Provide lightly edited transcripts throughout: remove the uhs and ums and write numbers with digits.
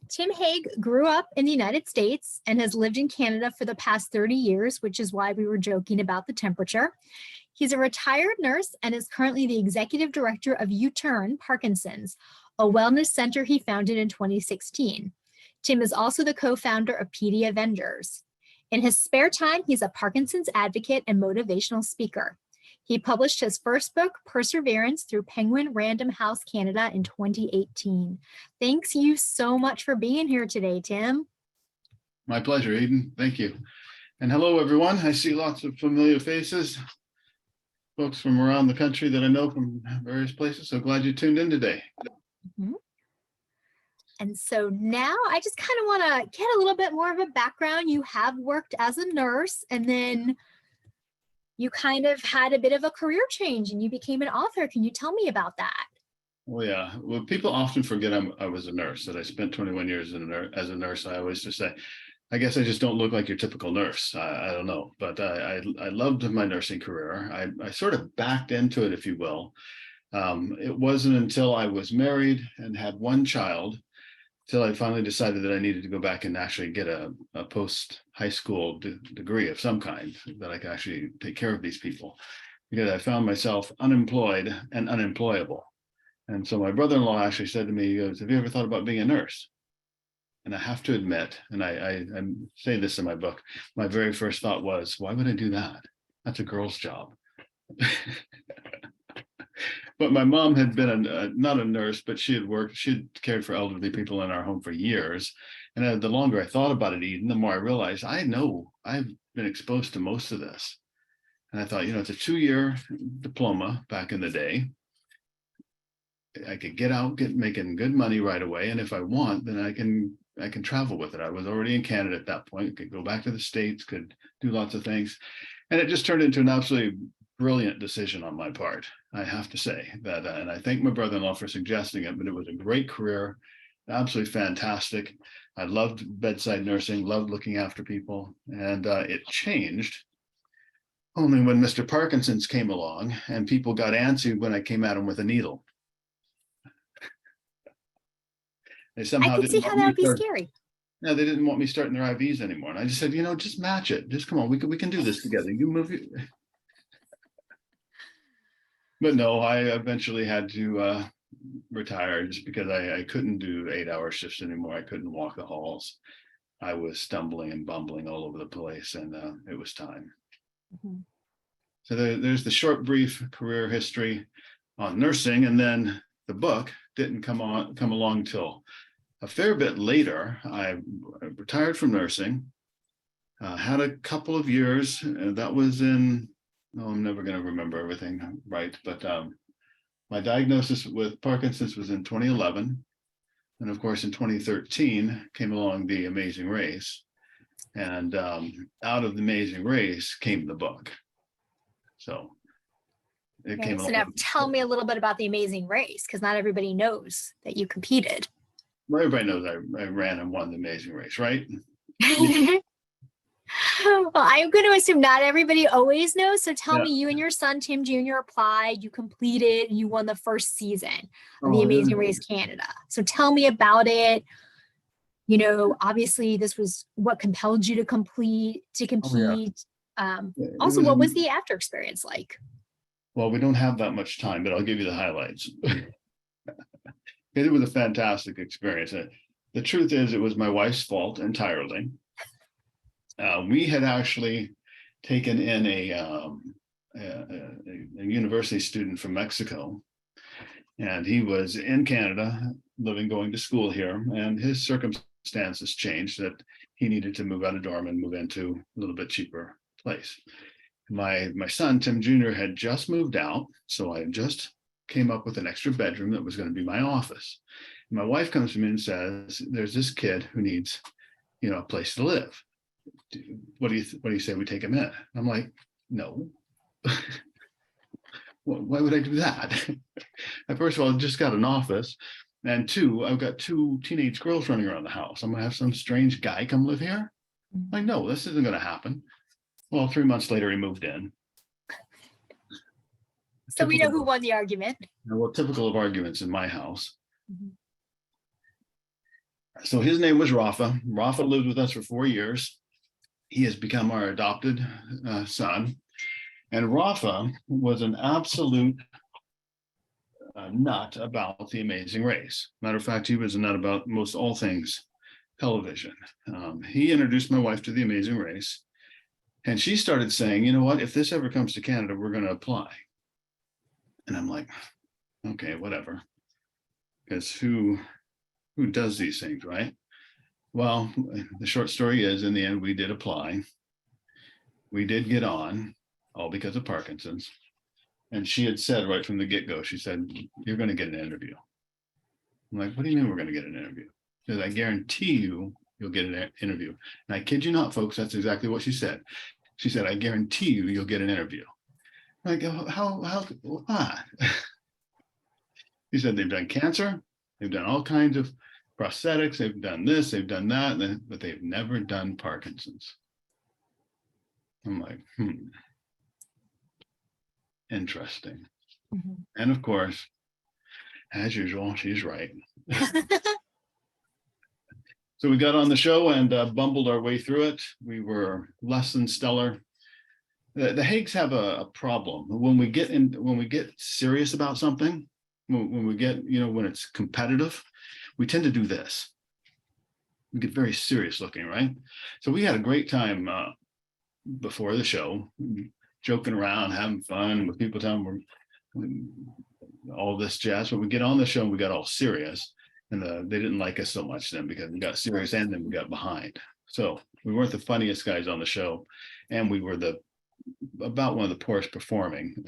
Tim Hague grew up in the United States and has lived in Canada for the past 30 years, which is why we were joking about the temperature. He's a retired nurse and is currently the executive director of U-Turn Parkinson's, a wellness center he founded in 2016. Tim is also the co-founder of PD Avengers. In his spare time, he's a Parkinson's advocate and motivational speaker. He published his first book, Perseverance, through Penguin Random House Canada in 2018. Thanks you so much for being here today, Tim. My pleasure, Eden. Thank you. And hello, everyone. I see lots of familiar faces, folks from around the country that I know from various places. So glad you tuned in today. Mm-hmm. And so now I just kind of want to get a little bit more of a background. You have worked as a nurse, and then you kind of had a bit of a career change and you became an author. Can you tell me about that? Well, yeah. Well, people often forget I was a nurse, that I spent 21 years as a nurse. I always just say, I guess I just don't look like your typical nurse. I don't know, but I loved my nursing career. I sort of backed into it, if you will. It wasn't until I was married and had one child till I finally decided that I needed to go back and actually get a post-high school degree of some kind that I could actually take care of these people, because I found myself unemployed and unemployable. And so my brother-in-law actually said to me, he goes, "Have you ever thought about being a nurse?" And I have to admit, and I say this in my book, my very first thought was, why would I do that? That's a girl's job. But my mom had been not a nurse, but she had cared for elderly people in our home for years. And the longer I thought about it, Eden, the more I realized, I know I've been exposed to most of this. And I thought, it's a 2-year diploma back in the day. I could get out, making good money right away. And if I want, then I can travel with it. I was already in Canada at that point, could go back to the States, could do lots of things. And it just turned into an absolutely brilliant decision on my part. I have to say that, and I thank my brother-in-law for suggesting it, but it was a great career, absolutely fantastic. I loved bedside nursing, loved looking after people, and it changed only when Mr. Parkinson's came along and people got antsy when I came at them with a needle. They somehow I could see how that would be scary. No, they didn't want me starting their IVs anymore. And I just said, just match it. Just come on, we can do this together. You move it. But no, I eventually had to retire just because I couldn't do 8-hour shifts anymore. I couldn't walk the halls. I was stumbling and bumbling all over the place, and it was time. Mm-hmm. So there's the short, brief career history on nursing, and then the book didn't come along till a fair bit later. I retired from nursing, had a couple of years, that was in, I'm never going to remember everything right, but my diagnosis with Parkinson's was in 2011. And of course, in 2013 came along The Amazing Race. And out of The Amazing Race came the book. So it came along. So now tell me a little bit about The Amazing Race, because not everybody knows that you competed. Well, everybody knows I ran and won The Amazing Race, right? Well, I'm going to assume not everybody always knows. So tell me, you and your son, Tim Jr. applied, you completed, and you won the first season of The Amazing Race Canada. So tell me about it. Obviously this was what compelled you to compete. Also, what was the after experience like? Well, we don't have that much time, but I'll give you the highlights. It was a fantastic experience. The truth is, it was my wife's fault entirely. We had actually taken in a university student from Mexico, and he was in Canada, going to school here, and his circumstances changed that he needed to move out of dorm and move into a little bit cheaper place. My son, Tim Jr., had just moved out, so I just came up with an extra bedroom that was going to be my office. And my wife comes to me and says, "There's this kid who needs, a place to live. What do you say we take him in?" I'm like, "No." Why would I do that? First of all, I just got an office, and 2, I've got 2 teenage girls running around the house. I'm gonna have some strange guy come live here? Like, no, this isn't gonna happen. Well, 3 months later, he moved in. So we know who won the argument. Well, typical of arguments in my house. Mm-hmm. So his name was Rafa. Rafa lived with us for 4 years. He has become our adopted son. And Rafa was an absolute nut about the Amazing Race. Matter of fact, he was a nut about most all things television. He introduced my wife to the Amazing Race, and she started saying, you know what, if this ever comes to Canada, we're going to apply. And I'm like, okay, whatever. Because who does these things, right? Well, the short story is, in the end, we did apply. We did get on, all because of Parkinson's. And she had said right from the get-go, she said, you're going to get an interview. I'm like, what do you mean we're going to get an interview? She said, I guarantee you'll get an interview. And I kid you not, folks, that's exactly what she said. She said, I guarantee you'll get an interview. I'm like, how, what? She said, they've done cancer, they've done all kinds of prosthetics, they've done this, they've done that, but they've never done Parkinson's. I'm like, interesting. Mm-hmm. And of course, as usual, she's right. So we got on the show and bumbled our way through it. We were less than stellar. The Hagues have a problem when we get serious about something. When we get, when it's competitive, we tend to do this. We get very serious looking, right? So we had a great time before the show, joking around, having fun with people, telling them we're all this jazz. But we get on the show and we got all serious, and they didn't like us so much then because we got serious and then we got behind. So we weren't the funniest guys on the show, and we were about one of the poorest performing.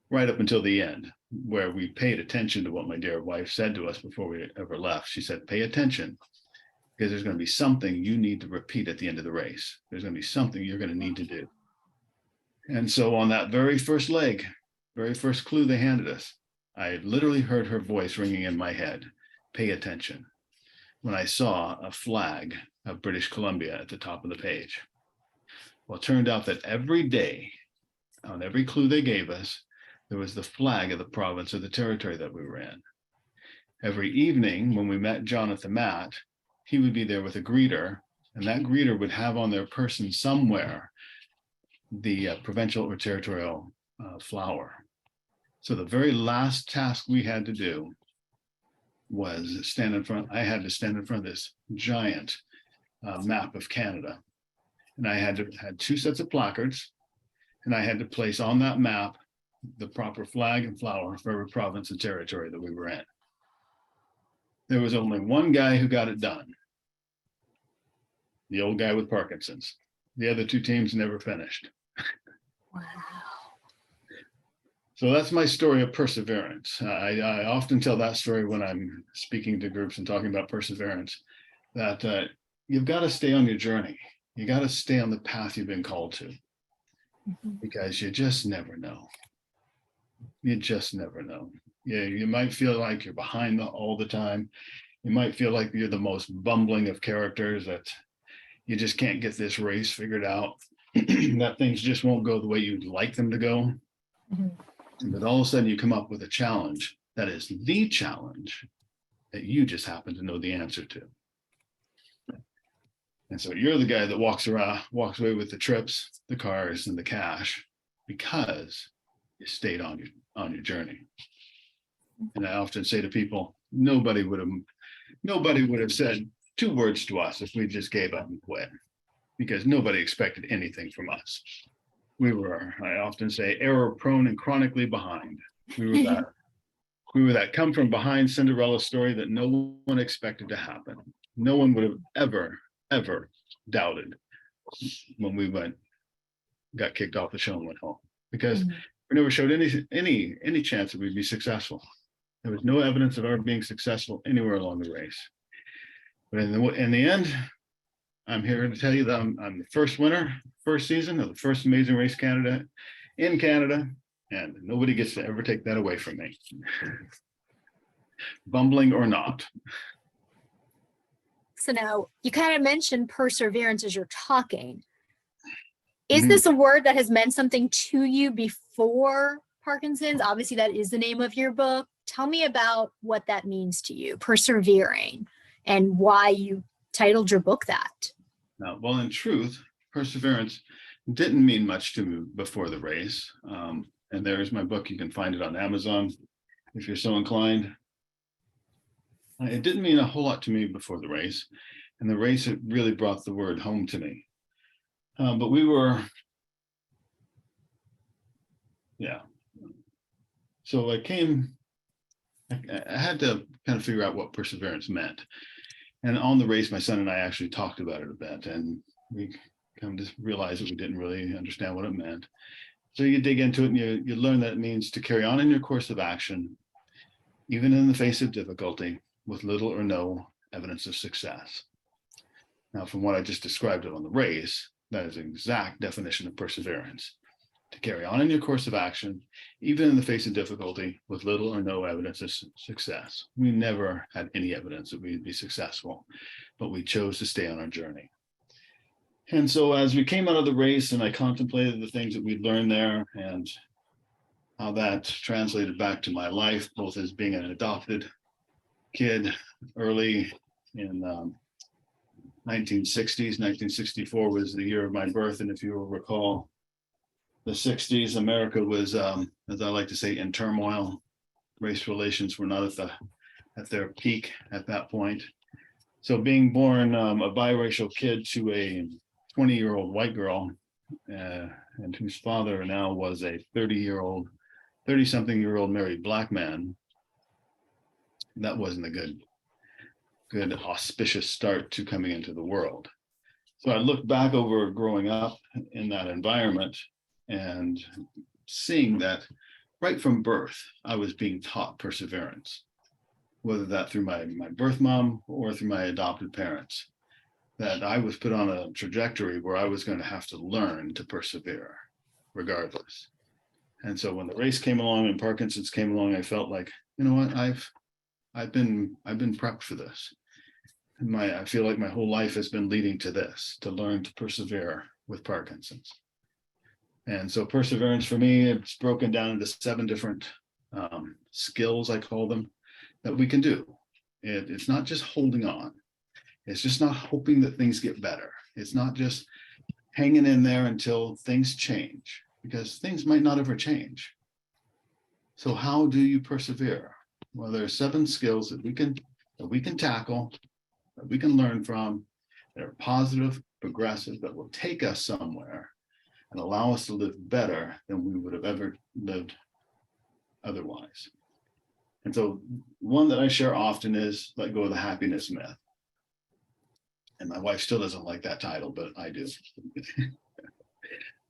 Right up until the end, where we paid attention to what my dear wife said to us before we ever left. She said, pay attention, because there's going to be something you need to repeat at the end of the race. There's going to be something you're going to need to do. And so on that very first leg, very first clue they handed us, I literally heard her voice ringing in my head, pay attention, when I saw a flag of British Columbia at the top of the page. Well, it turned out that every day, on every clue they gave us, there was the flag of the province or the territory that we were in. Every evening when we met Jonathan Matt, he would be there with a greeter, and that greeter would have on their person somewhere the provincial or territorial flower. So the very last task we had to do was I had to stand in front of this giant map of Canada. And I had 2 sets of placards, and I had to place on that map the proper flag and flower for every province and territory that we were in. There was only one guy who got it done. The old guy with Parkinson's. The other 2 teams never finished. Wow. So that's my story of perseverance. I often tell that story when I'm speaking to groups and talking about perseverance, that you've got to stay on your journey. You got to stay on the path you've been called to, because you just never know. You just never know. Yeah, you might feel like you're behind all the time. You might feel like you're the most bumbling of characters, that you just can't get this race figured out, that things just won't go the way you'd like them to go. Mm-hmm. But all of a sudden you come up with a challenge that is the challenge that you just happen to know the answer to. And so you're the guy that walks away with the trips, the cars, and the cash, because you stayed on your journey. And I often say to people, nobody would have said 2 words to us if we just gave up and quit, because nobody expected anything from us. We were, I often say, error prone and chronically behind. We were that come from behind Cinderella story that no one expected to happen. No one would have ever doubted when we got kicked off the show and went home, because we never showed any chance that we'd be successful. There was no evidence of our being successful anywhere along the race. But in the end, I'm here to tell you that I'm the first winner, first season of the first Amazing Race Canada in Canada, and nobody gets to ever take that away from me, bumbling or not. So now you kind of mentioned perseverance as you're talking. Is this a word that has meant something to you before Parkinson's? Obviously, that is the name of your book. Tell me about what that means to you, persevering, and why you titled your book that. Well, in truth, perseverance didn't mean much to me before the race. And there's my book. You can find it on Amazon if you're so inclined. It didn't mean a whole lot to me before the race. And the race, it really brought the word home to me. But we were, yeah. So I had to kind of figure out what perseverance meant. And on the race, my son and I actually talked about it a bit, and we come to realize that we didn't really understand what it meant. So you dig into it and you learn that it means to carry on in your course of action, even in the face of difficulty, with little or no evidence of success. Now, from what I just described it on the race, that is an exact definition of perseverance. To carry on in your course of action, even in the face of difficulty, with little or no evidence of success. We never had any evidence that we'd be successful, but we chose to stay on our journey. And so as we came out of the race and I contemplated the things that we'd learned there and how that translated back to my life, both as being an adopted kid early in 1960s, 1964 was the year of my birth. And if you will recall, the 60s, America was, as I like to say, in turmoil. Race relations were not at their peak at that point. So being born a biracial kid to a 20-year-old white girl, and whose father now was a 30-something-year-old married black man, that wasn't a good auspicious start to coming into the world. So I look back over growing up in that environment and seeing that right from birth, I was being taught perseverance, whether that through my birth mom or through my adopted parents, that I was put on a trajectory where I was going to have to learn to persevere regardless. And so when the race came along and Parkinson's came along, I felt like, you know what, I've been prepped for this. And I feel like my whole life has been leading to this, to learn to persevere with Parkinson's. And so perseverance for me, it's broken down into 7 different skills, I call them, that we can do. It's not just holding on. It's just not hoping that things get better. It's not just hanging in there until things change, because things might not ever change. So how do you persevere? Well, there are 7 skills that we can tackle, that we can learn from, that are positive, progressive, that will take us somewhere and allow us to live better than we would have ever lived otherwise. And so one that I share often is let go of the happiness myth. And my wife still doesn't like that title, but I do.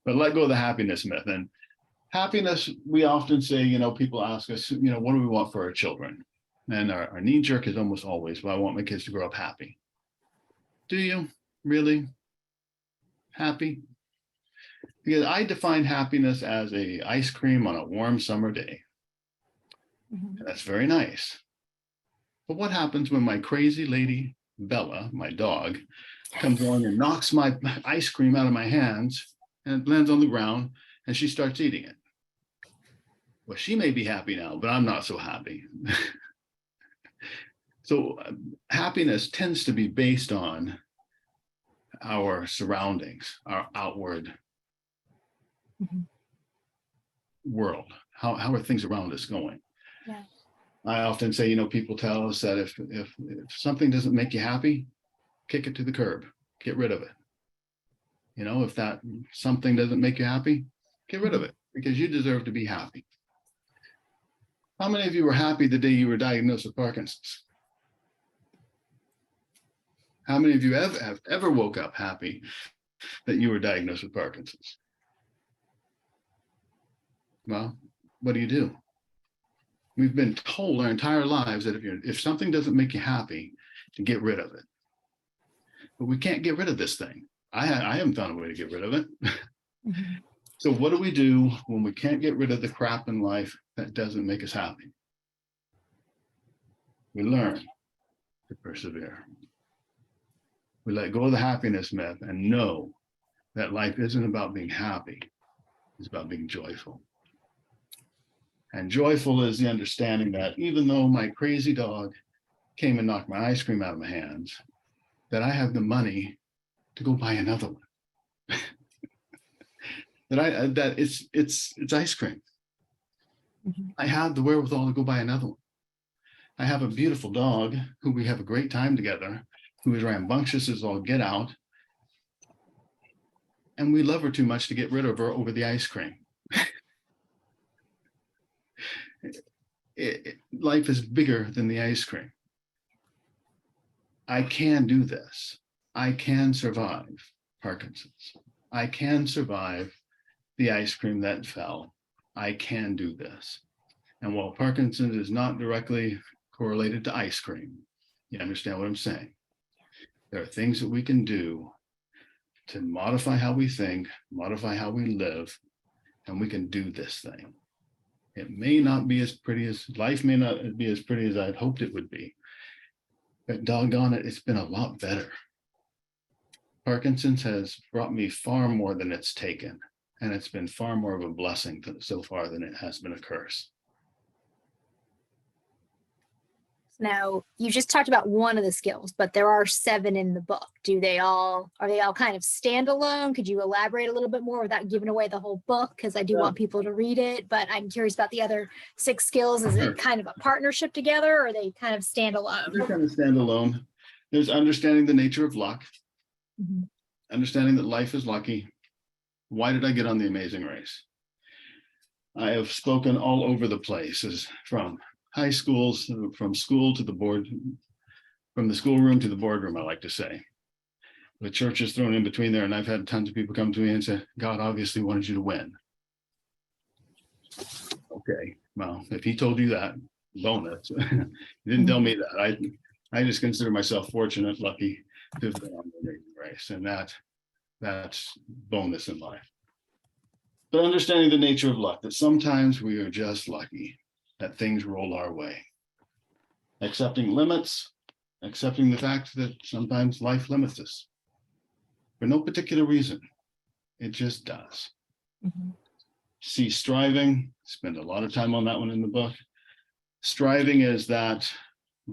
But let go of the happiness myth. And happiness, we often say, people ask us, what do we want for our children? And our knee jerk is almost always, well, I want my kids to grow up happy. Do you really? Happy? Because I define happiness as a ice cream on a warm summer day. Mm-hmm. And that's very nice. But what happens when my crazy lady, Bella, my dog, comes along and knocks my ice cream out of my hands and it lands on the ground and she starts eating it? Well, she may be happy now, but I'm not so happy. So happiness tends to be based on our surroundings, our outward mm-hmm. world. How are things around us going? Yeah. I often say, people tell us that if something doesn't make you happy, kick it to the curb, get rid of it. If that something doesn't make you happy, get rid of it, because you deserve to be happy. How many of you were happy the day you were diagnosed with Parkinson's? How many of you have ever woke up happy that you were diagnosed with Parkinson's? Well, what do? We've been told our entire lives that if something doesn't make you happy, to get rid of it. But we can't get rid of this thing. I haven't found a way to get rid of it. Mm-hmm. So what do we do when we can't get rid of the crap in life that doesn't make us happy? We learn to persevere. We let go of the happiness myth and know that life isn't about being happy. It's about being joyful. And joyful is the understanding that even though my crazy dog came and knocked my ice cream out of my hands, that I have the money to go buy another one. that it's ice cream. Mhm. I have the wherewithal to go buy another one. I have a beautiful dog who we have a great time together, who is rambunctious as all get out. And we love her too much to get rid of her over the ice cream. Life is bigger than the ice cream. I can do this. I can survive Parkinson's. I can survive the ice cream that fell. I can do this. And while Parkinson's is not directly correlated to ice cream, you understand what I'm saying? There are things that we can do to modify how we think, modify how we live, and we can do this thing. It may not be as pretty as life may not be as pretty as I'd hoped it would be, but doggone it, it's been a lot better. Parkinson's has brought me far more than it's taken, and it's been far more of a blessing so far than it has been a curse. Now, you just talked about one of the skills, but there are 7 in the book. Are they all kind of standalone? Could you elaborate a little bit more without giving away the whole book? Because I do want people to read it, but I'm curious about the other 6 skills. Is it kind of a partnership together, or are they kind of standalone? They're kind of standalone. There's understanding the nature of luck, understanding that life is lucky. Why did I get on the Amazing Race? I have spoken all over the place, from high schools, from school to the board, from the schoolroom to the boardroom, I like to say. The church is thrown in between there, and I've had tons of people come to me and say, God obviously wanted you to win. Okay, well, if he told you that, bonus. He didn't tell me that. I just consider myself fortunate, lucky to have been on the Amazing Race, and that's bonus in life. But understanding the nature of luck, that sometimes we are just lucky that things roll our way. Accepting limits, accepting the fact that sometimes life limits us for no particular reason. It just does. See, striving, spend a lot of time on that one in the book. Striving is that,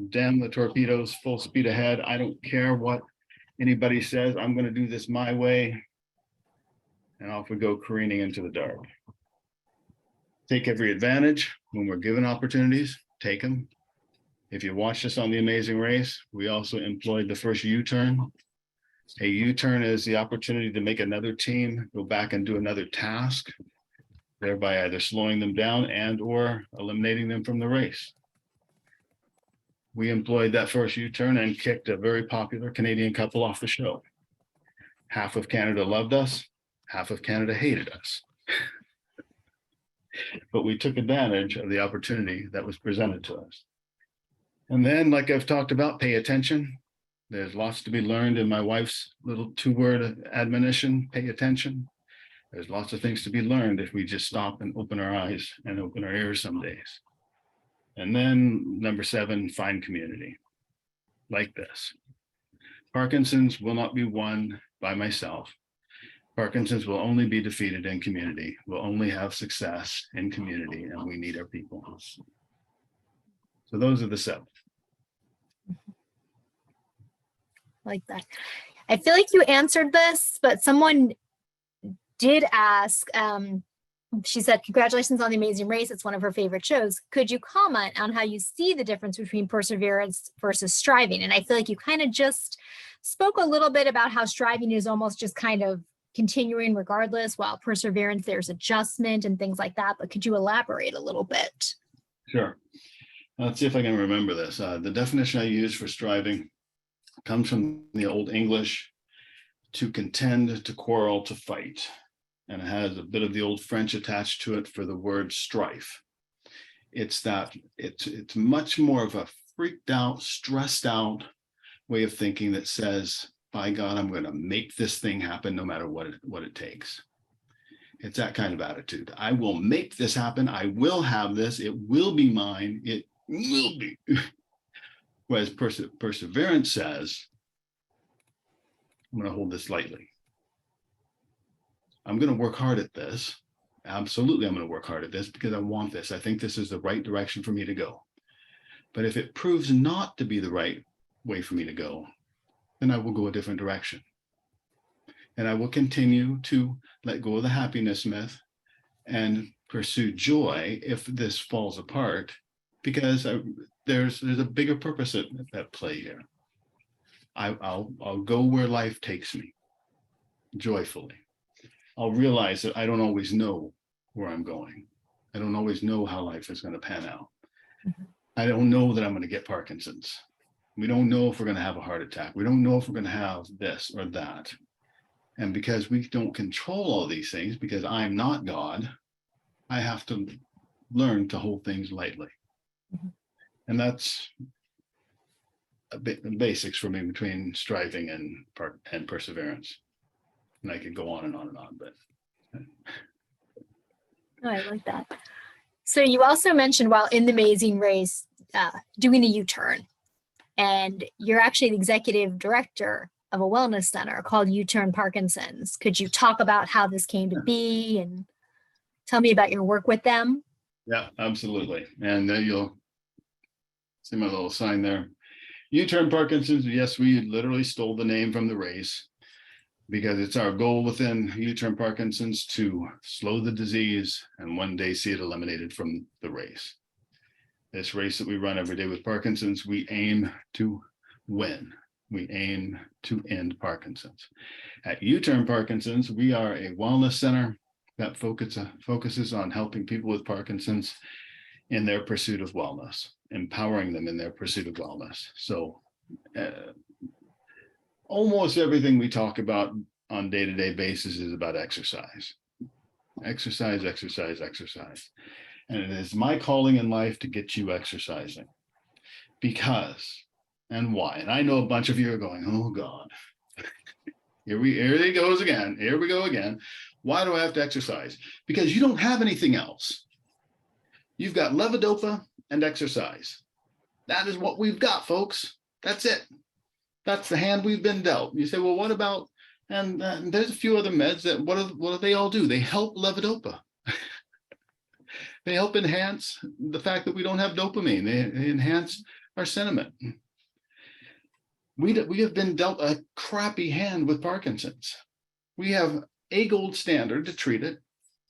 damn the torpedoes, full speed ahead. I don't care what anybody says. I'm going to do this my way. And off we go careening into the dark. Take every advantage when we're given opportunities, take them. If you watched us on The Amazing Race, we also employed the first U-turn. A U-turn is the opportunity to make another team go back and do another task, thereby either slowing them down and or eliminating them from the race. We employed that first U-turn and kicked a very popular Canadian couple off the show. Half of Canada loved us, half of Canada hated us. But we took advantage of the opportunity that was presented to us. And then, like I've talked about, pay attention. There's lots to be learned in my wife's little 2-word admonition, pay attention. There's lots of things to be learned if we just stop and open our eyes and open our ears some days. And then number 7, find community like this. Parkinson's will not be won by myself. Parkinson's will only be defeated in community. We'll only have success in community, and we need our people. So those are the 7. Like that. I feel like you answered this, but someone did ask, she said, congratulations on The Amazing Race. It's one of her favorite shows. Could you comment on how you see the difference between perseverance versus striving? And I feel like you kind of just spoke a little bit about how striving is almost just kind of continuing regardless, while perseverance, there's adjustment and things like that. But could you elaborate a little bit? Sure. Let's see if I can remember this. The definition I use for striving comes from the Old English: to contend, to quarrel, to fight. And it has a bit of the Old French attached to it for the word strife. It's much more of a freaked out, stressed out way of thinking that says, by God, I'm going to make this thing happen no matter what it takes. It's that kind of attitude. I will make this happen. I will have this. It will be mine. It will be. Whereas perseverance says, I'm going to hold this lightly. I'm going to work hard at this. Absolutely, I'm going to work hard at this because I want this. I think this is the right direction for me to go. But if it proves not to be the right way for me to go, then I will go a different direction. And I will continue to let go of the happiness myth and pursue joy if this falls apart, because there's a bigger purpose at play here. I'll go where life takes me joyfully. I'll realize that I don't always know where I'm going. I don't always know how life is going to pan out. Mhm. I don't know that I'm going to get Parkinson's. We don't know if we're going to have a heart attack. We don't know if we're going to have this or that. And because we don't control all these things, because I'm not God, I have to learn to hold things lightly. Mhm. And that's a bit the basics for me between striving and perseverance. And I could go on and on and on, but. Oh, I like that. So you also mentioned while in the Amazing Race, doing a U-turn, and you're actually the executive director of a wellness center called U-Turn Parkinson's. Could you talk about how this came to be and tell me about your work with them? Yeah, absolutely. And then you'll see my little sign there. U-Turn Parkinson's. Yes, we literally stole the name from the race because it's our goal within U-Turn Parkinson's to slow the disease and one day see it eliminated from the race. This race that we run every day with Parkinson's, we aim to win. We aim to end Parkinson's. At U-Turn Parkinson's, we are a wellness center that focuses on helping people with Parkinson's in their pursuit of wellness, empowering them in their pursuit of wellness. So almost everything we talk about on day-to-day basis is about exercise. Exercise, exercise, exercise. And it is my calling in life to get you exercising. Because, and why? And I know a bunch of you are going, oh God, here he goes again. Here we go again. Why do I have to exercise? Because you don't have anything else. You've got levodopa and exercise. That is what we've got, folks. That's it. That's the hand we've been dealt. You say, well, what about, and there's a few other meds that, what do they all do? They help levodopa. They help enhance the fact that we don't have dopamine. They enhance our sentiment. We have been dealt a crappy hand with Parkinson's. We have a gold standard to treat it,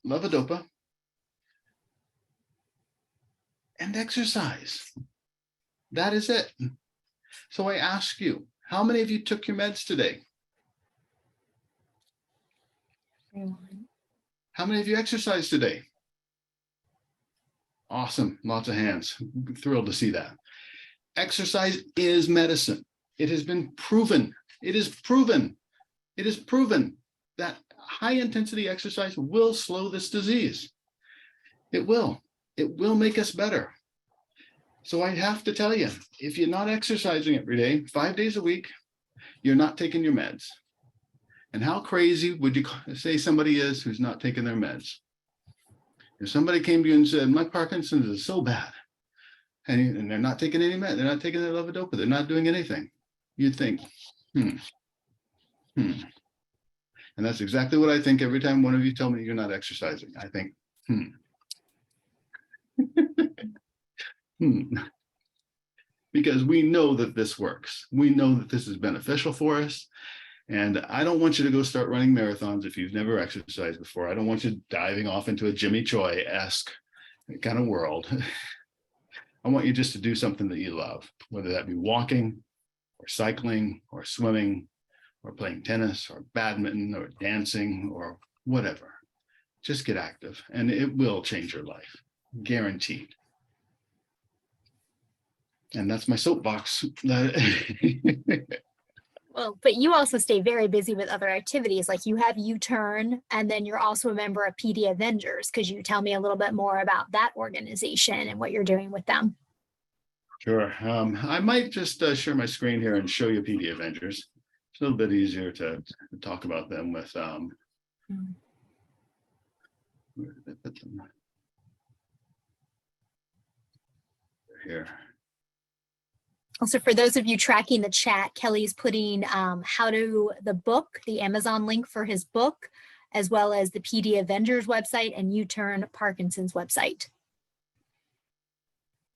levodopa, and exercise. That is it. So I ask you, how many of you took your meds today? How many of you exercised today? Awesome, lots of hands. Thrilled to see that. Exercise is medicine. It has been proven. It is proven. It is proven that high intensity exercise will slow this disease. It will. It will make us better. So I have to tell you, if you're not exercising every day, 5 days a week, you're not taking your meds. And how crazy would you say somebody is who's not taking their meds? If somebody came to you and said, my Parkinson's is so bad, and they're not taking any meds, they're not taking their levodopa, they're not doing anything, you'd think, And that's exactly what I think every time one of you tell me you're not exercising. I think, Because we know that this works. We know that this is beneficial for us. And I don't want you to go start running marathons if you've never exercised before. I don't want you diving off into a Jimmy Choi-esque kind of world. I want you just to do something that you love, whether that be walking or cycling or swimming or playing tennis or badminton or dancing or whatever. Just get active and it will change your life, guaranteed. And that's my soapbox. Well, but you also stay very busy with other activities, like you have U-Turn, and then you're also a member of PD Avengers. Could you tell me a little bit more about that organization and what you're doing with them? Sure. I might just share my screen here and show you PD Avengers. It's a little bit easier to talk about them with. Where did I put them? They're here. Also, for those of you tracking the chat, Kelly's putting the book, the Amazon link for his book, as well as the PD Avengers website and U-Turn Parkinson's website.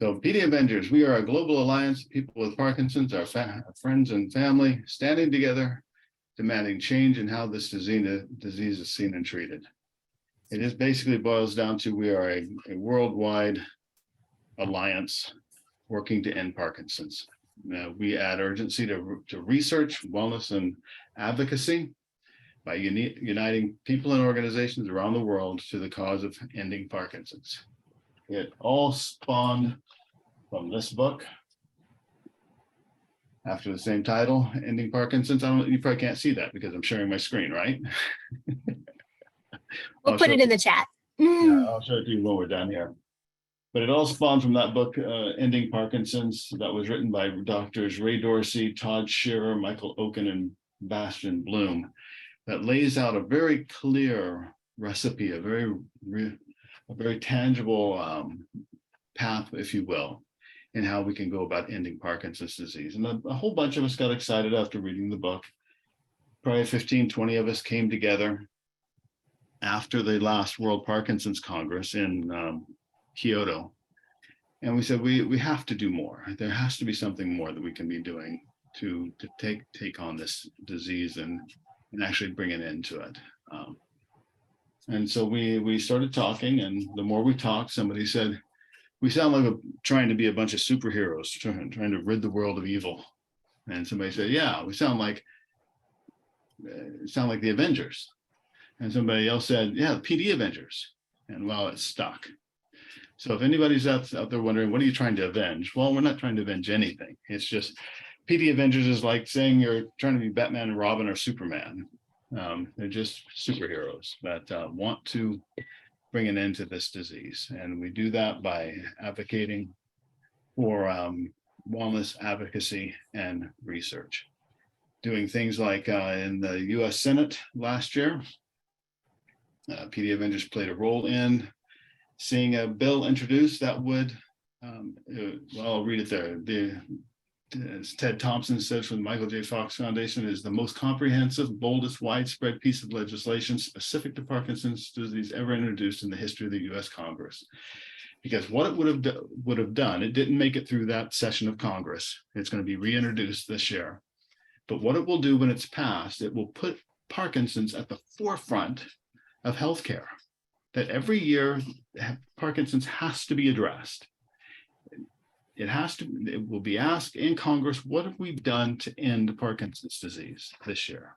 So PD Avengers, we are a global alliance of people with Parkinson's, our friends and family, standing together, demanding change in how this disease is seen and treated. It is basically boils down to we are a worldwide alliance working to end Parkinson's. We add urgency to research, wellness, and advocacy by uniting people and organizations around the world to the cause of ending Parkinson's. It all spawned from this book after the same title, Ending Parkinson's. You probably can't see that because I'm sharing my screen, right? We'll put it in the chat. Yeah, I'll show it to you when we're done here. But it all spawned from that book, Ending Parkinson's, that was written by doctors Ray Dorsey, Todd Shearer, Michael Oken, and Bastian Bloom, that lays out a very clear recipe, a very tangible path, if you will, in how we can go about ending Parkinson's disease. And a whole bunch of us got excited after reading the book. Probably 15, 20 of us came together after the last World Parkinson's Congress in Kyoto. And we said, we have to do more. There has to be something more that we can be doing to take on this disease and actually bring an end to it. And so we started talking, and the more we talked, somebody said, we sound like trying to be a bunch of superheroes, trying to rid the world of evil. And somebody said, yeah, we sound like the Avengers. And somebody else said, yeah, the PD Avengers. And well, it stuck. So if anybody's out there wondering, what are you trying to avenge? Well, we're not trying to avenge anything. It's just PD Avengers is like saying you're trying to be Batman and Robin or Superman. They're just superheroes that want to bring an end to this disease. And we do that by advocating for wellness, advocacy, and research. Doing things like in the US Senate last year, PD Avengers played a role in seeing a bill introduced that would, well, I'll read it there. As Ted Thompson says from the Michael J. Fox Foundation, is the most comprehensive, boldest, widespread piece of legislation specific to Parkinson's disease ever introduced in the history of the U.S. Congress. Because what it would have done, it didn't make it through that session of Congress. It's going to be reintroduced this year. But what it will do when it's passed, it will put Parkinson's at the forefront of healthcare. That every year, Parkinson's has to be addressed. It will be asked in Congress, what have we done to end Parkinson's disease this year?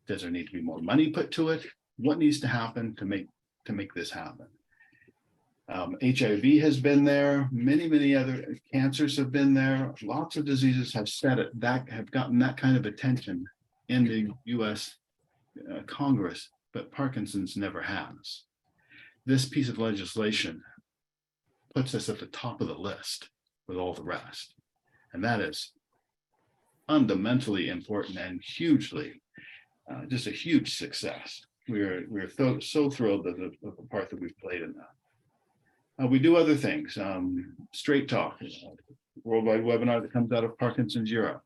Does there need to be more money put to it? What needs to happen to make this happen? HIV has been there. Many other cancers have been there. Lots of diseases have have gotten that kind of attention in the U.S. Congress, but Parkinson's never has. This piece of legislation puts us at the top of the list with all the rest. And that is fundamentally important and hugely, just a huge success. We're so thrilled at the part that we've played in that. We do other things, Straight Talk, worldwide webinar that comes out of Parkinson's Europe.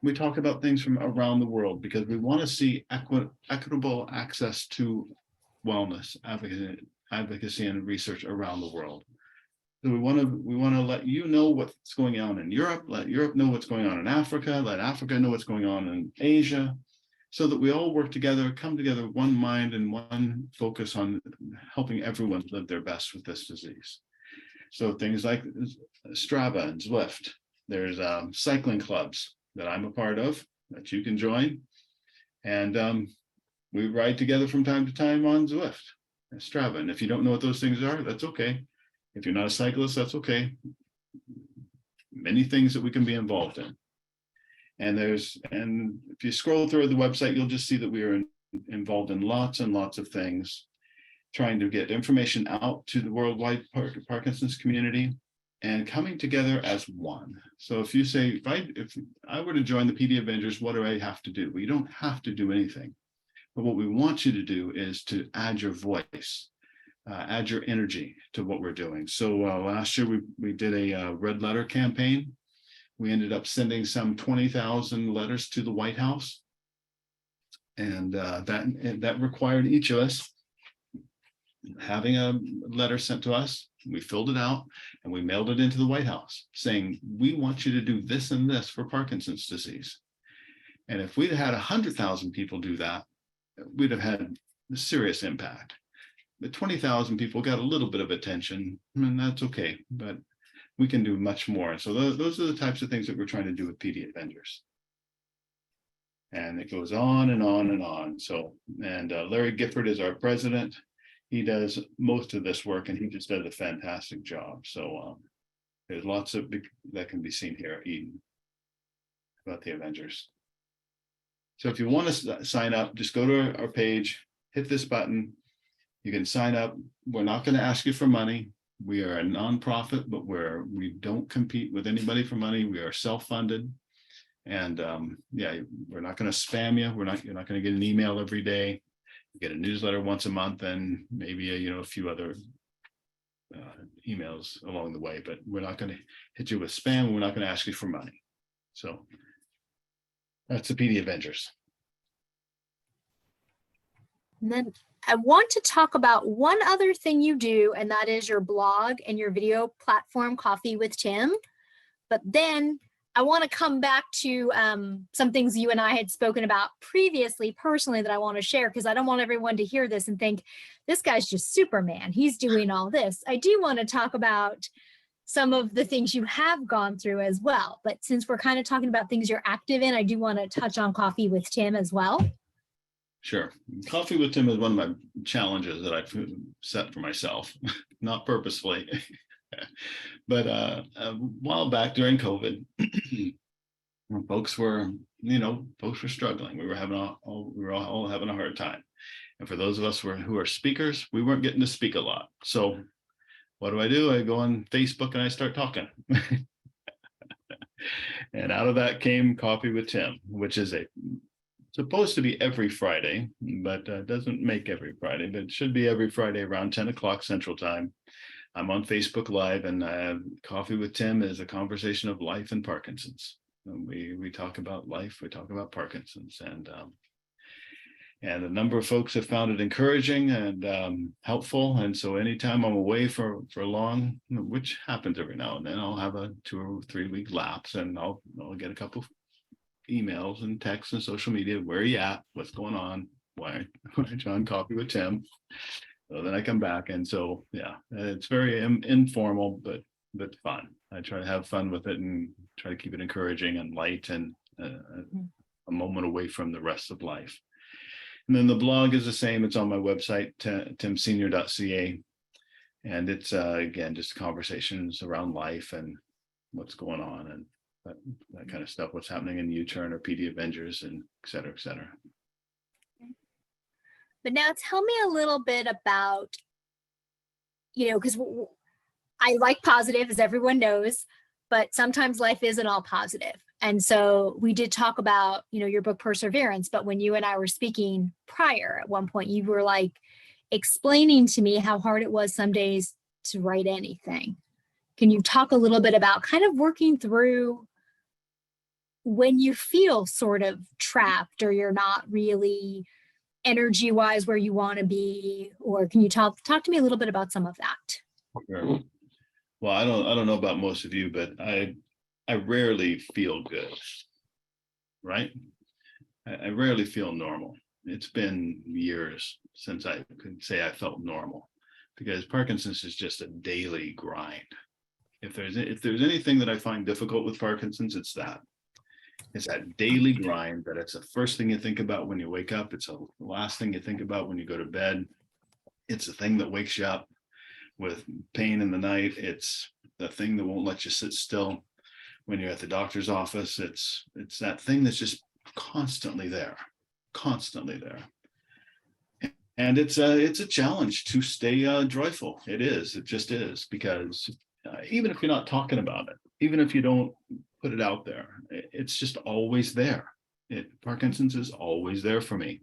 We talk about things from around the world because we want to see equitable access to wellness, advocacy, and research around the world. So we want to let you know what's going on in Europe, let Europe know what's going on in Africa, let Africa know what's going on in Asia, so that we all work together, come together, one mind and one focus on helping everyone live their best with this disease. So things like Strava and Zwift. There's cycling clubs that I'm a part of that you can join. And we ride together from time to time on Zwift and Strava. And if you don't know what those things are, that's okay. If you're not a cyclist, that's okay. Many things that we can be involved in. And if you scroll through the website, you'll just see that we are involved in lots and lots of things, trying to get information out to the worldwide Parkinson's community and coming together as one. So if you say, if I were to join the PD Avengers, what do I have to do? Well, you don't have to do anything. But what we want you to do is to add your voice, add your energy to what we're doing. So last year we did a red letter campaign. We ended up sending some 20,000 letters to the White House. And that required each of us having a letter sent to us. We filled it out and we mailed it into the White House saying, we want you to do this and this for Parkinson's disease. And if we'd had 100,000 people do that, we'd have had a serious impact. The 20,000 people got a little bit of attention, and that's okay, but we can do much more. So those are the types of things that we're trying to do with PD Avengers. And it goes on and on and on. So, and Larry Gifford is our president. He does most of this work and he just does a fantastic job. So there's lots of that can be seen here at Eden about the Avengers. So if you want to sign up, just go to our page, hit this button. You can sign up. We're not going to ask you for money. We are a nonprofit, but we don't compete with anybody for money. We are self-funded. And yeah, we're not going to spam you. You're not going to get an email every day. You get a newsletter once a month and maybe a few other emails along the way, but we're not going to hit you with spam. We're not going to ask you for money. So that's the PD Avengers. And then I want to talk about one other thing you do, and that is your blog and your video platform, Coffee with Tim. But then I want to come back to some things you and I had spoken about previously personally that I want to share, because I don't want everyone to hear this and think, this guy's just Superman. He's doing all this. I do want to talk about some of the things you have gone through as well. But since we're kind of talking about things you're active in, I do want to touch on Coffee with Tim as well. Sure. Coffee with Tim is one of my challenges that I've set for myself, not purposefully. But a while back during COVID, folks were struggling. We were all having a hard time. And for those of us who are speakers, we weren't getting to speak a lot. So what do? I go on Facebook and I start talking. And out of that came Coffee with Tim, which is supposed to be every Friday, but doesn't make every Friday, but it should be every Friday around 10 o'clock Central Time. I'm on Facebook Live, and Coffee with Tim is a conversation of life and Parkinson's. And we talk about life, we talk about Parkinson's, and a number of folks have found it encouraging and helpful. And so anytime I'm away for long, which happens every now and then, I'll have a 2 or 3 week lapse, and I'll get a couple of emails and texts and social media. Where are you at? What's going on? Why aren't you on Coffee with Tim? So then I come back, and so yeah, it's very informal but fun. I try to have fun with it and try to keep it encouraging and light and a moment away from the rest of life. And then the blog is the same. It's on my website, timsenior.ca, and it's again just conversations around life and what's going on and that kind of stuff. What's happening in U-Turn or PD Avengers and et cetera, et cetera. But now tell me a little bit about, because I like positive, as everyone knows, but sometimes life isn't all positive. And so we did talk about, your book Perseverance, but when you and I were speaking prior, at one point, you were like explaining to me how hard it was some days to write anything. Can you talk a little bit about kind of working through when you feel sort of trapped or you're not really energy wise where you want to be, or can you talk to me a little bit about some of that? Sure. Well, I don't know about most of you, but I rarely feel good, right? I rarely feel normal. It's been years since I could say I felt normal, because Parkinson's is just a daily grind. If there's anything that I find difficult with Parkinson's, it's that. It's that daily grind, that it's the first thing you think about when you wake up. It's the last thing you think about when you go to bed. It's the thing that wakes you up with pain in the night. It's the thing that won't let you sit still when you're at the doctor's office. It's that thing that's just constantly there. And it's a challenge to stay joyful. It is. It just is, because even if you're not talking about it, even if you don't put it out there, it's just always there. Parkinson's is always there for me.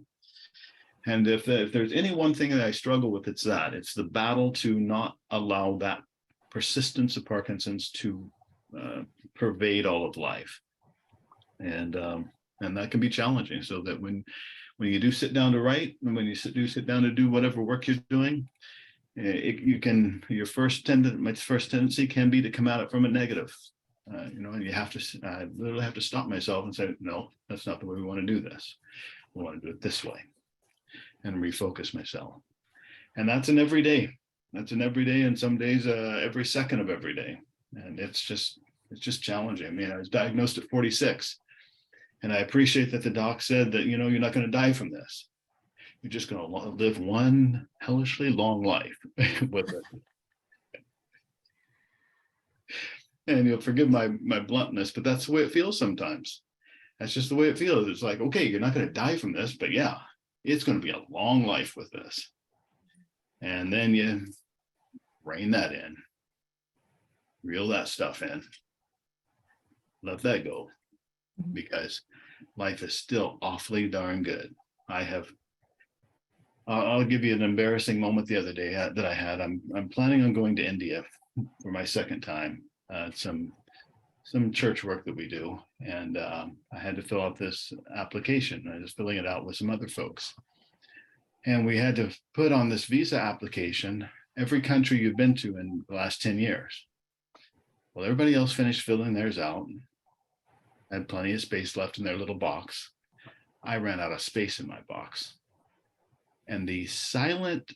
And if there's any one thing that I struggle with, it's the battle to not allow that persistence of Parkinson's to pervade all of life. And that can be challenging, so that when when you do sit down to write, and when you sit down to do whatever work you're doing, my first tendency can be to come at it from a negative, and you have to, I literally have to stop myself and say, no, that's not the way we want to do this. We want to do it this way, and refocus myself. And that's an everyday. And some days, every second of every day. And it's just challenging. I mean, I was diagnosed at 46, and I appreciate that the doc said that, you're not going to die from this. You're just going to live one hellishly long life with it. And you'll forgive my bluntness, but that's the way it feels sometimes. That's just the way it feels. It's like, okay, you're not going to die from this, but yeah, it's going to be a long life with this. And then you rein that in, reel that stuff in, let that go, because life is still awfully darn good. I'll give you an embarrassing moment the other day that I had. I'm planning on going to India for my second time. Some church work that we do, and I had to fill out this application. I was filling it out with some other folks. And we had to put on this visa application every country you've been to in the last 10 years. Well, everybody else finished filling theirs out, had plenty of space left in their little box. I ran out of space in my box. And the silent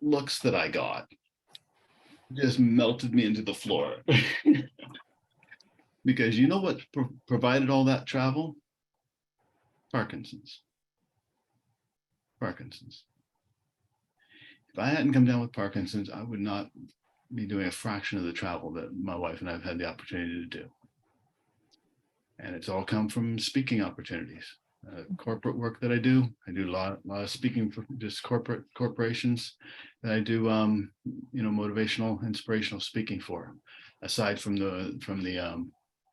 looks that I got just melted me into the floor. Because you know what provided all that travel? Parkinson's. If I hadn't come down with Parkinson's, I would not be doing a fraction of the travel that my wife and I have had the opportunity to do. And it's all come from speaking opportunities. Corporate work that I do a lot of speaking for just corporations that I do, motivational, inspirational speaking for, aside from the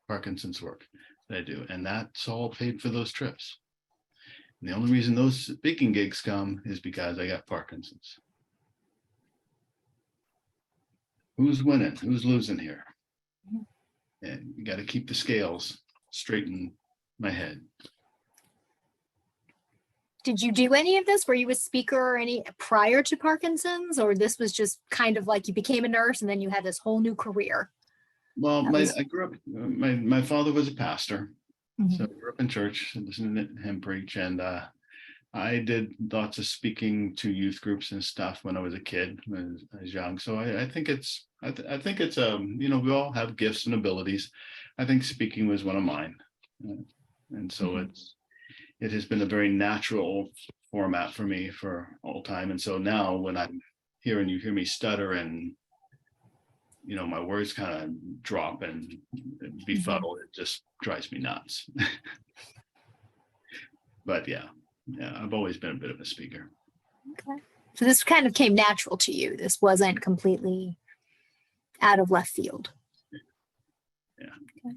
Parkinson's work that I do. And that's all paid for those trips. And the only reason those speaking gigs come is because I got Parkinson's. Who's winning? Who's losing here? And you got to keep the scales straight in my head. Did you do any of this? Were you a speaker or any prior to Parkinson's, or this was just kind of like you became a nurse and then you had this whole new career? Well, I grew up, my father was a pastor. So I grew up in church, listening to him preach, and I did lots of speaking to youth groups and stuff when I was a kid, when I was young. So I think it's we all have gifts and abilities. I think speaking was one of mine, and so it has been a very natural format for me for all time. And so now when I'm here and you hear me stutter and my words kind of drop and befuddle, it just drives me nuts. But yeah, I've always been a bit of a speaker. Okay. So this kind of came natural to you. This wasn't completely out of left field. Yeah. Okay.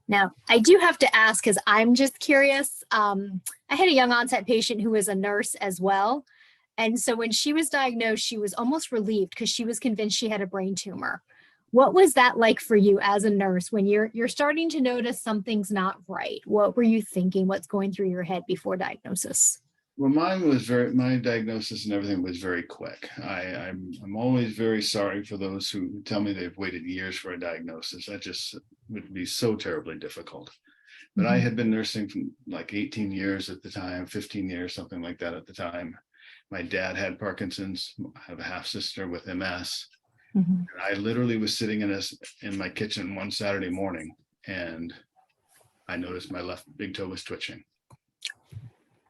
Now, I do have to ask, because I'm just curious. I had a young onset patient who was a nurse as well. And so when she was diagnosed, she was almost relieved because she was convinced she had a brain tumor. What was that like for you as a nurse when you're starting to notice something's not right? What were you thinking? What's going through your head before diagnosis? Well, my diagnosis and everything was very quick. I'm always very sorry for those who tell me they've waited years for a diagnosis. That just would be so terribly difficult. But I had been nursing for like 18 years at the time, 15 years, something like that at the time. My dad had Parkinson's. I have a half sister with MS. And I literally was sitting in my kitchen one Saturday morning, and I noticed my left big toe was twitching.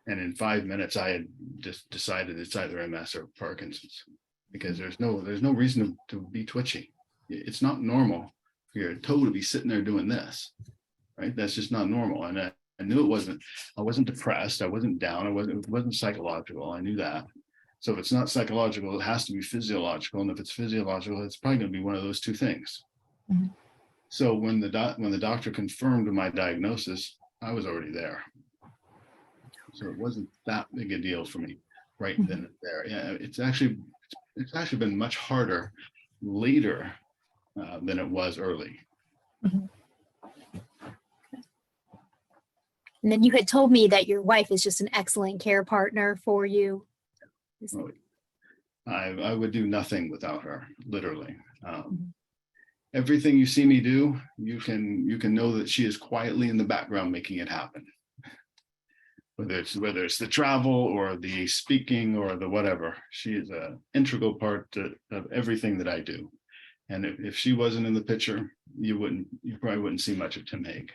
And in 5 minutes, I had just decided it's either MS or Parkinson's, because there's no reason to be twitchy. It's not normal for your toe to be sitting there doing this, right? That's just not normal. And I knew it wasn't. I wasn't depressed. I wasn't down. It wasn't psychological. I knew that. So if it's not psychological, it has to be physiological. And if it's physiological, it's probably going to be one of those two things. So when the doctor confirmed my diagnosis, I was already there. So it wasn't that big a deal for me right then and there. Yeah, it's actually been much harder later than it was early. And then you had told me that your wife is just an excellent care partner for you. Well, I would do nothing without her, literally. Everything you see me do, you can know that she is quietly in the background making it happen. Whether it's the travel or the speaking or the whatever, she is an integral part of everything that I do. And if she wasn't in the picture, you probably wouldn't see much of Tim Hague.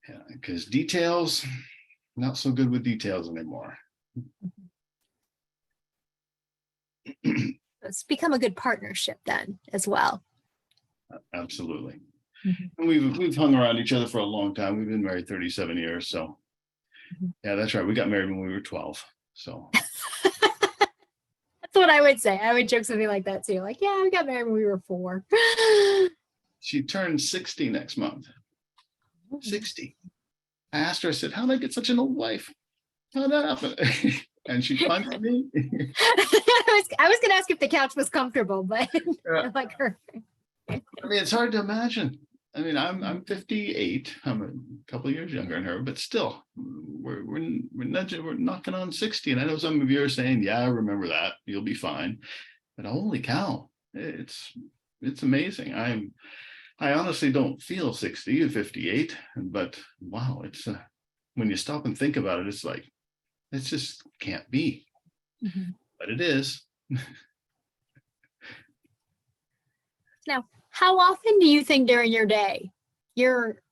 Yeah, because details, not so good with details anymore. It's become a good partnership then as well. Absolutely. Mhm. And we've hung around each other for a long time. We've been married 37 years. So yeah, that's right. We got married when we were 12. So That's what I would say. I would joke something like that too. Like, yeah, we got married when we were 4. she turned 60 next month. 60. I asked her, I said, how did I get such an old wife? How did that happen? And she punched me. I was going to ask if the couch was comfortable, but I like her. I mean, it's hard to imagine. I mean, I'm 58. I'm a couple of years younger than her, but still, we're knocking on 60. And I know some of you are saying, "Yeah, I remember that. You'll be fine." But holy cow, it's amazing. I honestly don't feel 60 or 58, but wow, it's when you stop and think about it, it's like it just can't be, but it is. Now, how often do you think during your day you're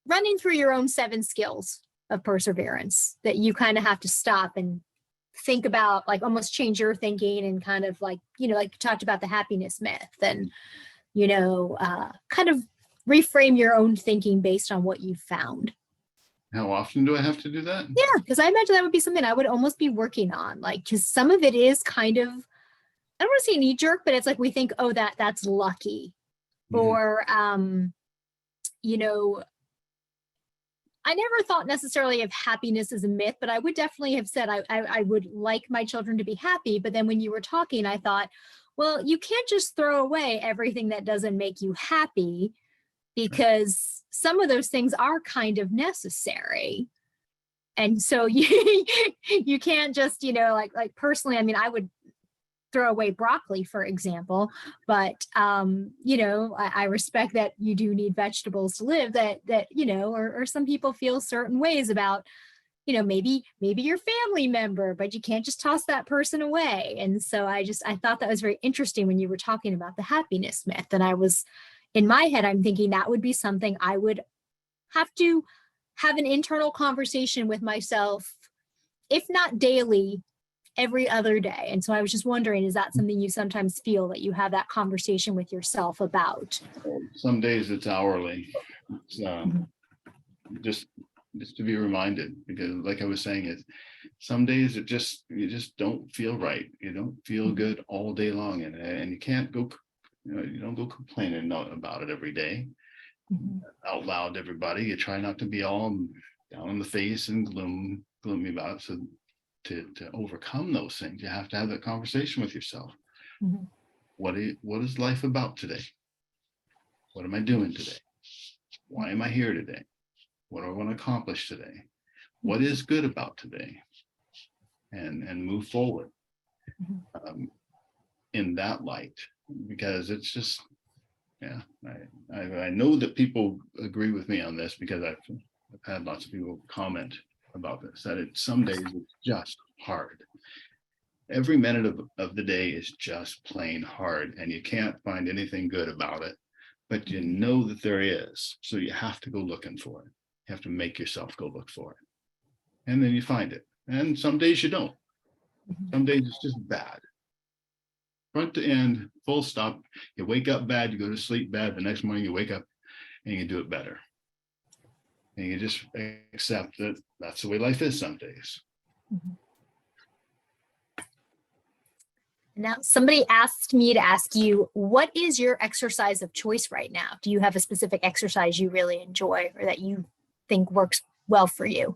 running through your own 7 skills of perseverance that you kind of have to stop and think about, like almost change your thinking and kind of like, like you talked about the happiness myth and, kind of reframe your own thinking based on what you've found? How often do I have to do that? Yeah, because I imagine that would be something I would almost be working on, like, because some of it is kind of, I don't want to say knee jerk, but it's like we think, oh, that's lucky. Or, I never thought necessarily of happiness as a myth, but I would definitely have said I would like my children to be happy. But then when you were talking, I thought, well, you can't just throw away everything that doesn't make you happy, because some of those things are kind of necessary. And so you can't just, like personally, I mean, I would throw away broccoli, for example, but I respect that you do need vegetables to live, that or some people feel certain ways about, maybe your family member, but you can't just toss that person away. And so I thought that was very interesting when you were talking about the happiness myth. And I was, in my head, I'm thinking that would be something I would have to have an internal conversation with myself, if not daily, every other day. And so I was just wondering, is that something you sometimes feel that you have that conversation with yourself about? Some days it's hourly. It's, just to be reminded, because like I was saying, is some days you just don't feel right. You don't feel good all day long, and you can't go, you don't go complaining about it every day out loud to everybody. You try not to be all down in the face and gloomy about it. So to overcome those things, you have to have that conversation with yourself. What is life about today? What am I doing today? Why am I here today? What do I want to accomplish today? What is good about today? And move forward in that light, because it's just, yeah, I know that people agree with me on this, because I've had lots of people comment about this, that some days it's just hard. Every minute of the day is just plain hard, and you can't find anything good about it, but you know that there is. So you have to go looking for it. You have to make yourself go look for it. And then you find it. And some days you don't. Some days it's just bad. Front to end, full stop. You wake up bad, you go to sleep bad. The next morning you wake up and you do it better. And you just accept that that's the way life is some days. Now, somebody asked me to ask you, what is your exercise of choice right now? Do you have a specific exercise you really enjoy or that you think works well for you?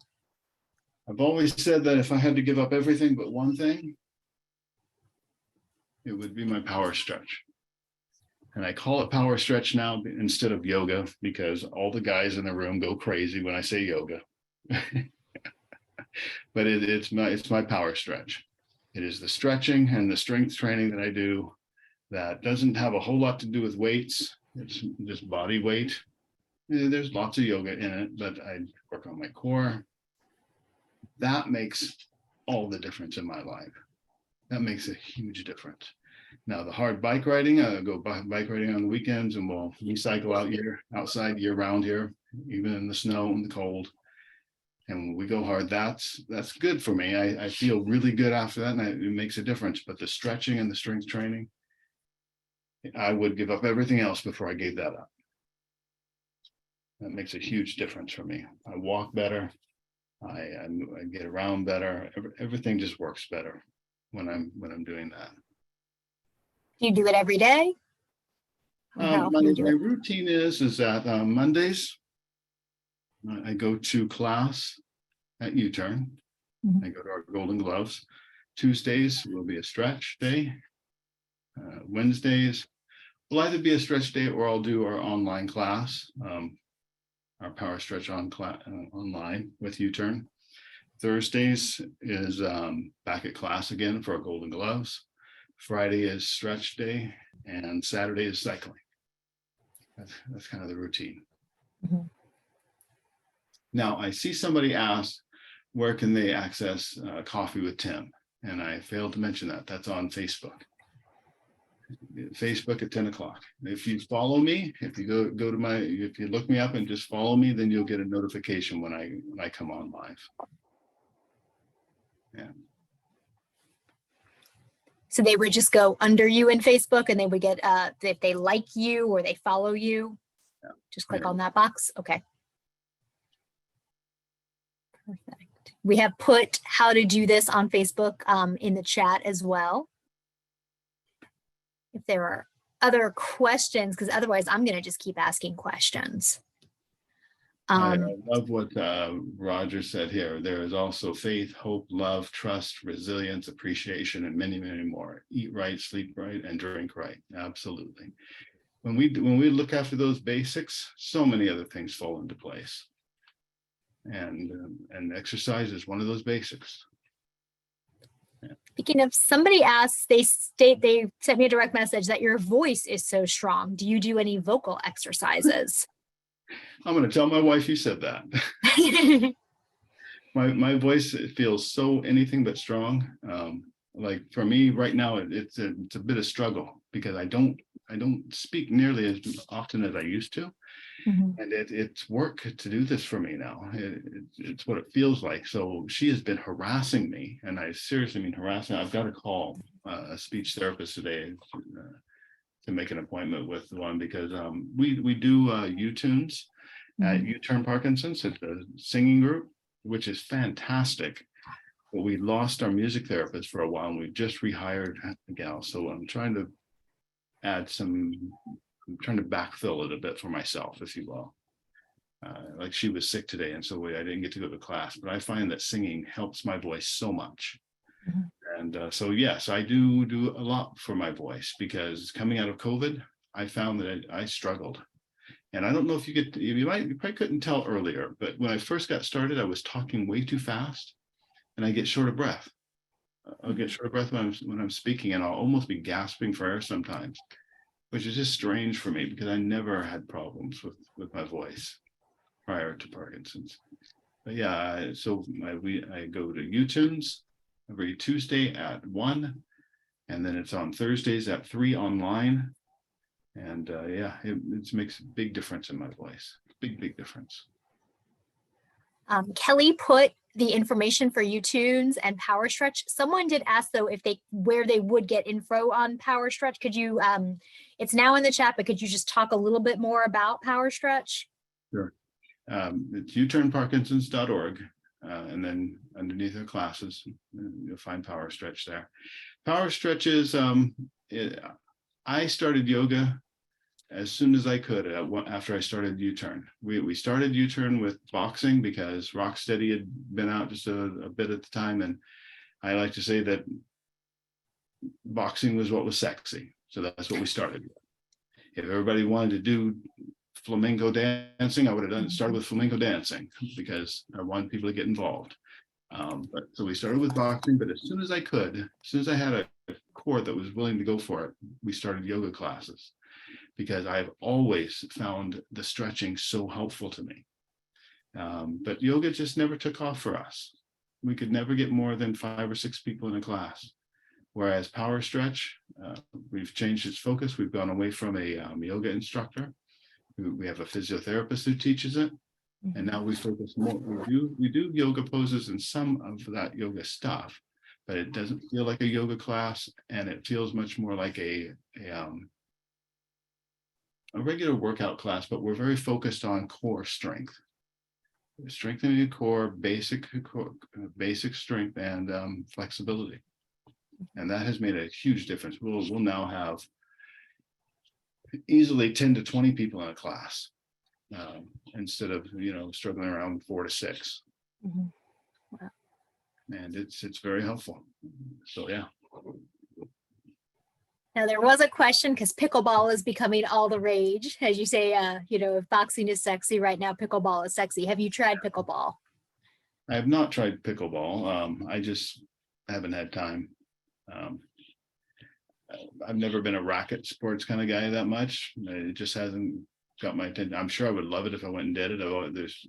I've always said that if I had to give up everything but one thing, it would be my power stretch. And I call it power stretch now instead of yoga because all the guys in the room go crazy when I say yoga. But it's my power stretch. It is the stretching and the strength training that I do that doesn't have a whole lot to do with weights. It's just body weight. There's lots of yoga in it, but I work on my core. That makes all the difference in my life. That makes a huge difference. Now, the hard bike riding, I go bike riding on the weekends, and we cycle outside year round here, even in the snow and the cold. And when we go hard, that's good for me. I feel really good after that, and it makes a difference. But the stretching and the strength training, I would give up everything else before I gave that up. That makes a huge difference for me. I walk better. I get around better. Everything just works better when I'm doing that. Do you do it every day? My routine is that Mondays I go to class at U-Turn. I go to our Golden Gloves. Tuesdays will be a stretch day. Wednesdays will either be a stretch day or I'll do our online class, our power stretch online with U-Turn. Thursdays is back at class again for our Golden Gloves. Friday is stretch day, and Saturday is cycling. That's kind of the routine. Now, I see somebody ask, where can they access Coffee with Tim? And I failed to mention that. That's on Facebook. Facebook at 10 o'clock. If you follow me, if you go to if you look me up and just follow me, then you'll get a notification when I come on live. Yeah. So they would just go under you in Facebook and they would get, if they like you or they follow you, just click on that box. Okay. Perfect. We have put how to do this on Facebook in the chat as well. If there are other questions, because otherwise I'm going to just keep asking questions. I love what Roger said here. There is also faith, hope, love, trust, resilience, appreciation, and many, many more. Eat right, sleep right, and drink right. Absolutely. When we look after those basics, so many other things fall into place. And exercise is one of those basics. Yeah. Speaking of, somebody asked, they sent me a direct message that your voice is so strong. Do you do any vocal exercises? I'm going to tell my wife you said that. my voice feels so anything but strong. Like for me right now, it's a bit of struggle because I don't speak nearly as often as I used to. And it's work to do this for me now. It's what it feels like. So she has been harassing me, and I seriously mean harassing. I've got to call a speech therapist today to make an appointment with one because we do U-Tunes at U-Turn Parkinson. It's a singing group, which is fantastic. But we lost our music therapist for a while, and we've just rehired a gal. So I'm trying to I'm trying to backfill it a bit for myself, if you will. Like she was sick today, and so I didn't get to go to class, but I find that singing helps my voice so much. And so, yes, I do a lot for my voice because coming out of COVID, I found that I struggled. And I don't know if you probably couldn't tell earlier, but when I first got started, I was talking way too fast and I get short of breath. I'll get short of breath when I'm speaking, and I'll almost be gasping for air sometimes, which is just strange for me because I never had problems with my voice prior to Parkinson's. But yeah, so I go to U-Tunes every Tuesday at 1, and then it's on Thursdays at 3 online. And yeah, it makes a big difference in my voice. Big difference. Kelly put the information for U-Tunes and Power Stretch. Someone did ask though where they would get info on Power Stretch. Could you, it's now in the chat, but could you just talk a little bit more about Power Stretch? Sure. It's U-turnparkinsons.org, and then underneath the classes, you'll find Power Stretch there. Power Stretch is, I started yoga as soon as I could after I started U-Turn. We started U-Turn with boxing because Rocksteady had been out just a bit at the time, and I like to say that boxing was what was sexy, so that's what we started with. If everybody wanted to do flamenco dancing, I would have started with flamenco dancing because I wanted people to get involved. But so we started with boxing, but as soon as I could, as soon as I had a core that was willing to go for it, we started yoga classes because I've always found the stretching so helpful to me. But yoga just never took off for us. We could never get more than 5 or 6 people in a class. Whereas power stretch, we've changed its focus. We've gone away from a yoga instructor. We have a physiotherapist who teaches it. And now we focus more. We do yoga poses and some of that yoga stuff, but it doesn't feel like a yoga class, and it feels much more like a regular workout class. But we're very focused on core strength, strengthening the core, basic strength and flexibility, and that has made a huge difference. We'll now have easily 10 to 20 people in a class. Instead of struggling around 4 to 6. Wow. And it's very helpful. So yeah. Now there was a question because pickleball is becoming all the rage, as you say. If boxing is sexy right now, pickleball is sexy. Have you tried pickleball? I have not tried pickleball. I just haven't had time. I've never been a racket sports kind of guy that much. It just hasn't got my attention. I'm sure I would love it if I went and did it. There's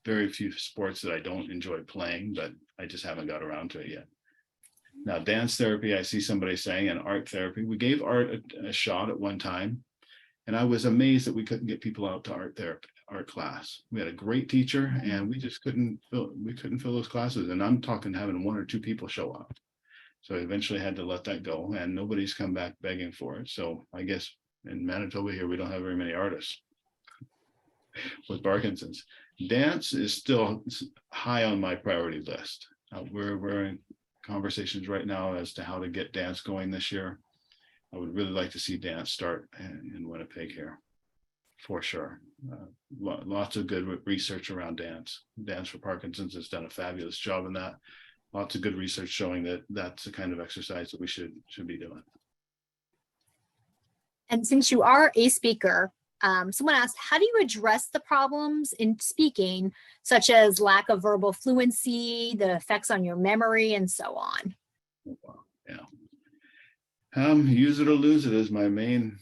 very few sports that I don't enjoy playing, but I just haven't got around to it yet. Now, dance therapy, I see somebody saying, and art therapy. We gave art a shot at one time, and I was amazed that we couldn't get people out to art class. We had a great teacher, and we just couldn't fill those classes. And I'm talking having 1 or 2 people show up. So I eventually had to let that go, and nobody's come back begging for it. So I guess in Manitoba here, we don't have very many artists with Parkinson's. Dance is still high on my priority list. We're in conversations right now as to how to get dance going this year. I would really like to see dance start in Winnipeg here, for sure. Lots of good research around dance. Dance for Parkinson's has done a fabulous job in that. Lots of good research showing that that's the kind of exercise that we should be doing. And since you are a speaker, someone asked, how do you address the problems in speaking, such as lack of verbal fluency, the effects on your memory, and so on? Yeah. Use it or lose it is my main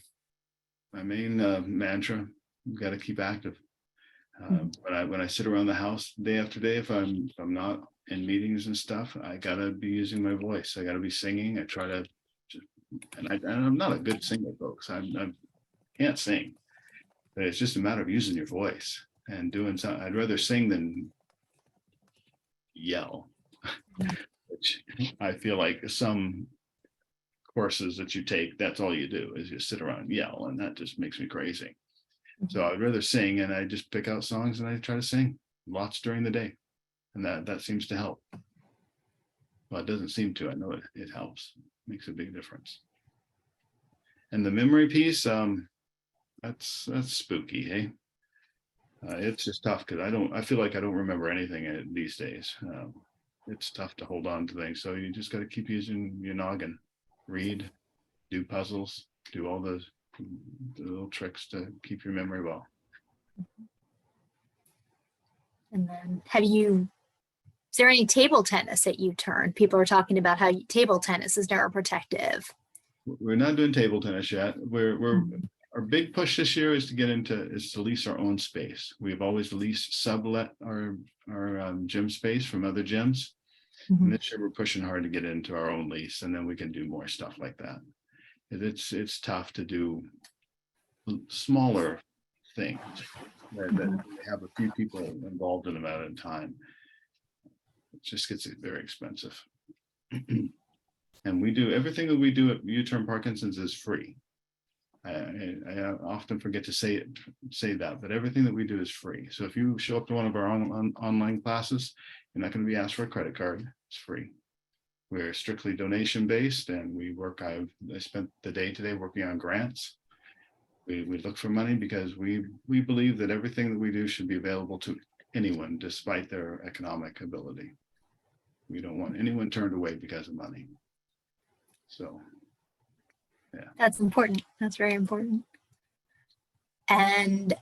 mantra. You've got to keep active. When I sit around the house day after day, if I'm not in meetings and stuff, I gotta be using my voice. I gotta be singing. I try to, and I'm not a good singer, folks. I can't sing. But it's just a matter of using your voice and doing something. I'd rather sing than yell, which I feel like some courses that you take, that's all you do is you sit around and yell, and that just makes me crazy. So I'd rather sing, and I just pick out songs and I try to sing lots during the day, and that seems to help. Well, it doesn't seem to. I know it helps. It makes a big difference. And the memory piece, that's spooky, hey? It's just tough because I feel like I don't remember anything these days. It's tough to hold on to things. So you just got to keep using your noggin, read, do puzzles, do all the little tricks to keep your memory well. And then is there any table tennis at U-Turn? People are talking about how table tennis is neuroprotective. We're not doing table tennis yet. Our big push this year is to lease our own space. We've always sublet our gym space from other gyms. And this year we're pushing hard to get into our own lease, and then we can do more stuff like that. It's tough to do smaller things that have a few people involved in them at a time. It just gets very expensive. And we do everything that we do at U-Turn Parkinson's is free. I often forget to say that, but everything that we do is free. So if you show up to one of our online classes, you're not going to be asked for a credit card. It's free. We're strictly donation based, and we work. I spent the day today working on grants. We look for money because we believe that everything that we do should be available to anyone, despite their economic ability. We don't want anyone turned away because of money. So, yeah. That's important. That's very important. And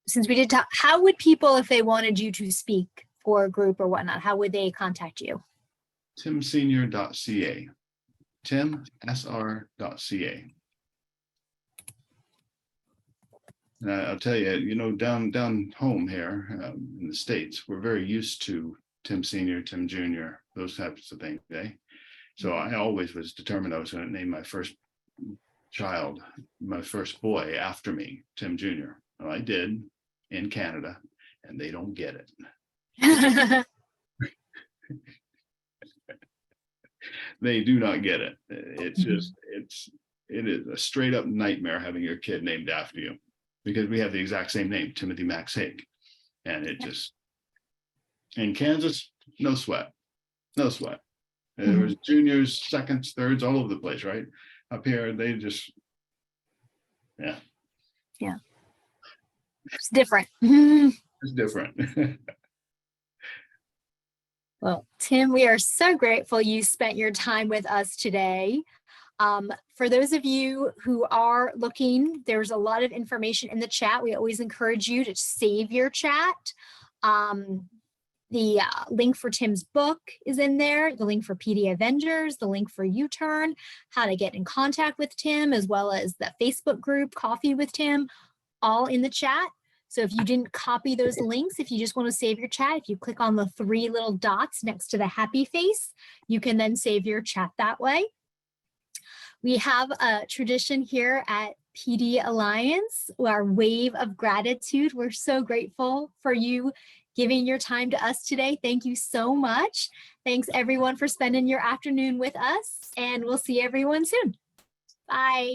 since we did talk, how would people, if they wanted you to speak for a group or whatnot, how would they contact you? timsenior.ca. timsr.ca. And I'll tell you, down home here in the States, we're very used to Tim Senior, Tim Junior, those types of things. So I always was determined I was going to name my first child, my first boy, after me, Tim Junior. Well, I did in Canada, and they don't get it. They do not get it. It's just, it is a straight up nightmare having your kid named after you, because we have the exact same name, Timothy Max Hague. And it just, in Kansas, no sweat. There was juniors, seconds, thirds, all over the place, right? Up here, they just, yeah. It's different. It's different. Well, Tim, we are so grateful you spent your time with us today. For those of you who are looking, there's a lot of information in the chat. We always encourage you to save your chat. The link for Tim's book is in there, the link for PD Avengers, the link for U-Turn, how to get in contact with Tim, as well as the Facebook group, Coffee with Tim, all in the chat. So if you didn't copy those links, if you just want to save your chat, if you click on the 3 little dots next to the happy face, you can then save your chat that way. We have a tradition here at PD Alliance, our wave of gratitude. We're so grateful for you giving your time to us today. Thank you so much. Thanks everyone for spending your afternoon with us, and we'll see everyone soon. Bye.